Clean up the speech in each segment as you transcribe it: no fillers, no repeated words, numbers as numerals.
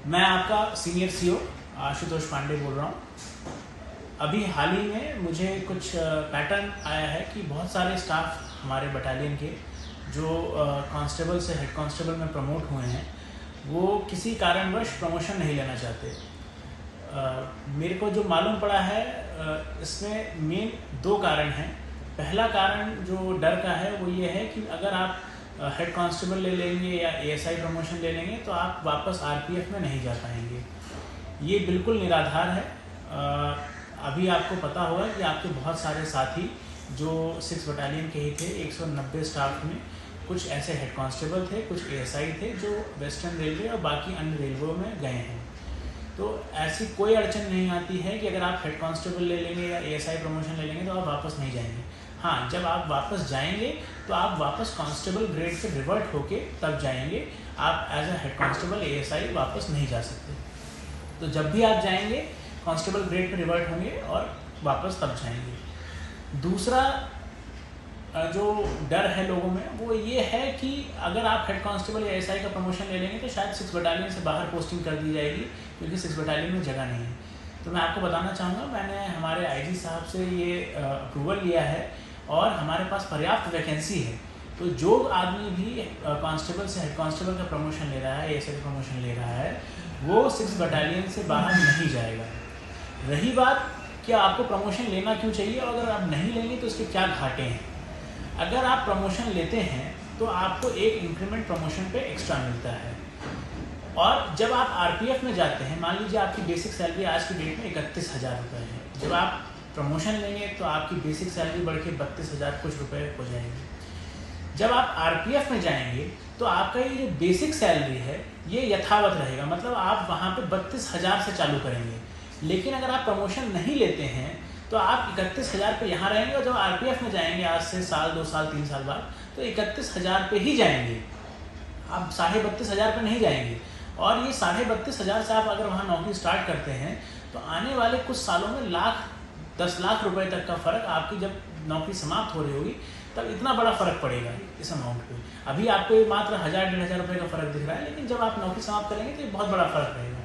मैं आपका senior CO Ashutosh Pandey बोल रहा हूँ। अभी हाल ही में मुझे कुछ पैटर्न आया है कि बहुत सारे स्टाफ हमारे बटालियन के जो कांस्टेबल से हेड कांस्टेबल में प्रमोट हुए हैं वो किसी कारणवश प्रमोशन नहीं लेना चाहते। मेरे को जो मालूम पड़ा है इसमें मेन दो कारण हैं। पहला कारण जो डर का है वो ये है कि अगर आप हेड कांस्टेबल ले लेंगे या एएसआई प्रमोशन ले लेंगे तो आप वापस आरपीएफ में नहीं जा पाएंगे। ये बिल्कुल निराधार है। अभी आपको पता होगा कि आपके बहुत सारे साथी जो 6 बटालियन के ही थे, 190 स्टाफ में कुछ ऐसे हेड कांस्टेबल थे, कुछ एएसआई थे जो वेस्टर्न रेलवे और बाकी अन्य रेलवे में गए हैं। तो ऐसी कोई अड़चन नहीं आती है कि अगर आप हेड कांस्टेबल ले लेंगे या एएसआई प्रमोशन ले लेंगे तो आप वापस नहीं जाएंगे। हाँ, जब आप वापस जाएंगे तो आप वापस कांस्टेबल ग्रेड से रिवर्ट होके तब जाएंगे। आप as a head constable ASI वापस नहीं जा सकते। तो जब भी आप जाएंगे कांस्टेबल ग्रेड पे रिवर्ट होंगे और वापस तब जाएंगे। दूसरा जो डर है लोगों में वो ये है कि अगर आप हेड कांस्टेबल या एएसआई का प्रमोशन ले लेंगे तो शायद 6 बटालियन से बाहर पोस्टिंग कर दी जाएगी, क्योंकि 6 बटालियन में जगह नहीं है। तो मैं आपको बताना चाहूँगा, मैंने हमारे आईजी साहब से ये अप्रूवल लिया है और हमारे पास पर्याप्त वैकेंसी है। तो जो आदमी भी कांस्टेबल से हेड कांस्टेबल का प्रमोशन ले रहा है, एएसआई का प्रमोशन ले रहा है, वो 6 बटालियन से बाहर नहीं जाएगा। रही बात कि आपको प्रमोशन लेना क्यों चाहिए और अगर आप नहीं लेंगे तो उसके क्या घाटे हैं। अगर आप प्रमोशन लेते हैं तो आपको एक इंक्रीमेंट प्रमोशन पे एक्स्ट्रा मिलता है, और जब आप आरपीएफ में जाते हैं, मान लीजिए आपकी बेसिक सैलरी आज की डेट में 31,000 रुपये है। जब आप प्रमोशन लेंगे तो आपकी बेसिक सैलरी बढ़ के 32,000 कुछ रुपये हो जाएगी। जब आप आरपीएफ में जाएंगे तो आपका ये जो बेसिक सैलरी है ये यथावत रहेगा, मतलब आप वहाँ पे 32,000 से चालू करेंगे। लेकिन अगर आप प्रमोशन नहीं लेते हैं तो आप 31,000 पे यहाँ रहेंगे और जब आरपीएफ में जाएंगे आज से साल 2 साल 3 साल बाद तो 31,000 पे ही जाएंगे। आप 32,500 पे नहीं जाएंगे। और ये 32,500 से आप अगर वहाँ नौकरी स्टार्ट करते हैं तो आने वाले कुछ सालों में 10 लाख रुपए तक का फ़र्क, आपकी जब नौकरी समाप्त हो रही होगी तब इतना बड़ा फ़र्क पड़ेगा इस अमाउंट पे। अभी आपको ये मात्र 1,000-1,500 रुपये का फ़र्क दिख रहा है, लेकिन जब आप नौकरी समाप्त करेंगे तो ये बहुत बड़ा फ़र्क रहेगा।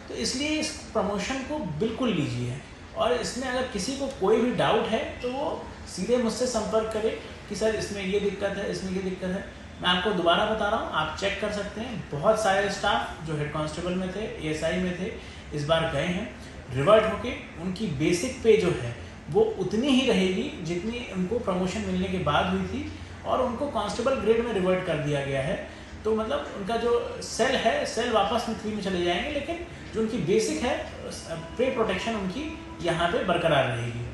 तो इसलिए इस प्रमोशन को बिल्कुल लीजिए, और इसमें अगर किसी को कोई भी डाउट है तो वो सीधे मुझसे संपर्क करे कि सर इसमें ये दिक्कत है, इसमें ये दिक्कत है। मैं आपको दोबारा बता रहा हूँ, आप चेक कर सकते हैं। बहुत सारे स्टाफ जो हेड कांस्टेबल में थे, एएसआई में थे, इस बार गए हैं रिवर्ट होके। उनकी बेसिक पे जो है वो उतनी ही रहेगी जितनी उनको प्रमोशन मिलने के बाद हुई थी, और उनको कांस्टेबल ग्रेड में रिवर्ट कर दिया गया है। तो मतलब उनका जो सेल है, सेल वापस में 3 में चले जाएंगे, लेकिन जो उनकी बेसिक है पे प्रोटेक्शन उनकी यहाँ पे बरकरार रहेगी।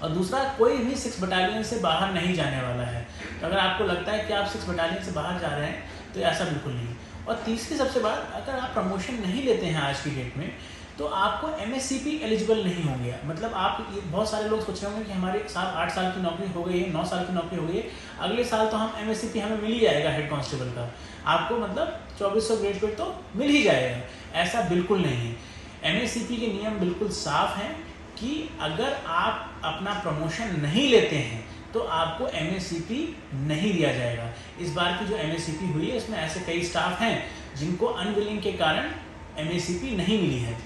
और दूसरा, कोई भी 6 बटालियन से बाहर नहीं जाने वाला है। तो अगर आपको लगता है कि आप 6 बटालियन से बाहर जा रहे हैं तो ऐसा बिल्कुल नहीं। और तीसरी सबसे बात, अगर आप प्रमोशन नहीं लेते हैं आज की डेट में तो आपको एमएससीपी एलिजिबल नहीं होंगे। मतलब आप, बहुत सारे लोग सोच रहे होंगे कि हमारे 7-8 साल की नौकरी हो गई है, 9 साल की नौकरी हो गई है, अगले साल तो हम एमएससीपी हमें मिल ही जाएगा हेड कांस्टेबल का, आपको मतलब 2400 ग्रेड पे तो मिल ही जाएगा। ऐसा बिल्कुल नहीं है। एमएससीपी के नियम बिल्कुल साफ हैं कि अगर आप अपना प्रमोशन नहीं लेते हैं तो आपको एमएससीपी नहीं दिया जाएगा। इस बार की जो एमएससीपी हुई है इसमें ऐसे कई स्टाफ हैं जिनको अनविलिंग के कारण एमएससीपी नहीं मिली है।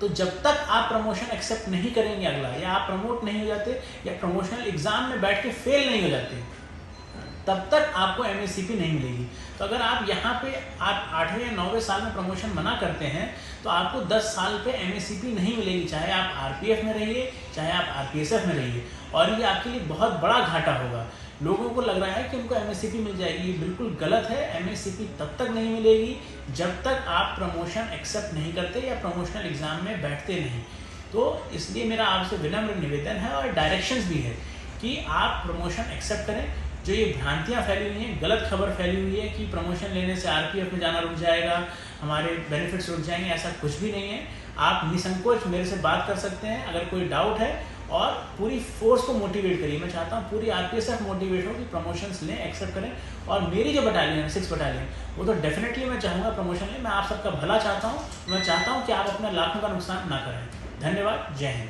तो जब तक आप प्रमोशन एक्सेप्ट नहीं करेंगे अगला, या आप प्रमोट नहीं हो जाते या प्रमोशनल एग्जाम में बैठ के फेल नहीं हो जाते, तब तक आपको एमएससीपी नहीं मिलेगी। तो अगर आप यहाँ पे आप 8वें या 9वें साल में प्रमोशन मना करते हैं तो आपको 10 साल पे एमएससीपी नहीं मिलेगी, चाहे आप आरपीएफ में रहिए चाहे आप आरपीएसएफ में रहिए। और ये आपके लिए बहुत बड़ा घाटा होगा। लोगों को लग रहा है कि उनको एमएससीपी मिल जाएगी, ये बिल्कुल गलत है। एमएससीपी तब तक नहीं मिलेगी जब तक आप प्रमोशन एक्सेप्ट नहीं करते या प्रमोशनल एग्जाम में बैठते नहीं। तो इसलिए मेरा आपसे विनम्र निवेदन है और डायरेक्शंस भी है कि आप प्रमोशन एक्सेप्ट करें। जो ये भ्रांतियाँ फैली हुई हैं, गलत खबर फैली हुई है कि प्रमोशन लेने से आरपीएफ में जाना रुक जाएगा, हमारे बेनिफिट्स रुक जाएंगे, ऐसा कुछ भी नहीं है। आप निसंकोच मेरे से बात कर सकते हैं अगर कोई डाउट है, और पूरी फोर्स को मोटिवेट करिए। मैं चाहता हूँ पूरी आरपीएसएफ मोटिवेट हो कि प्रमोशंस लें, एक्सेप्ट करें। और मेरी जो बटालियन है 6 बटालियन, वो तो डेफिनेटली मैं चाहूँगा प्रमोशन लें। मैं आप सबका भला चाहता हूँ। मैं चाहता हूँ कि आप अपना लाखों का नुकसान ना करें। धन्यवाद। जय हिंद।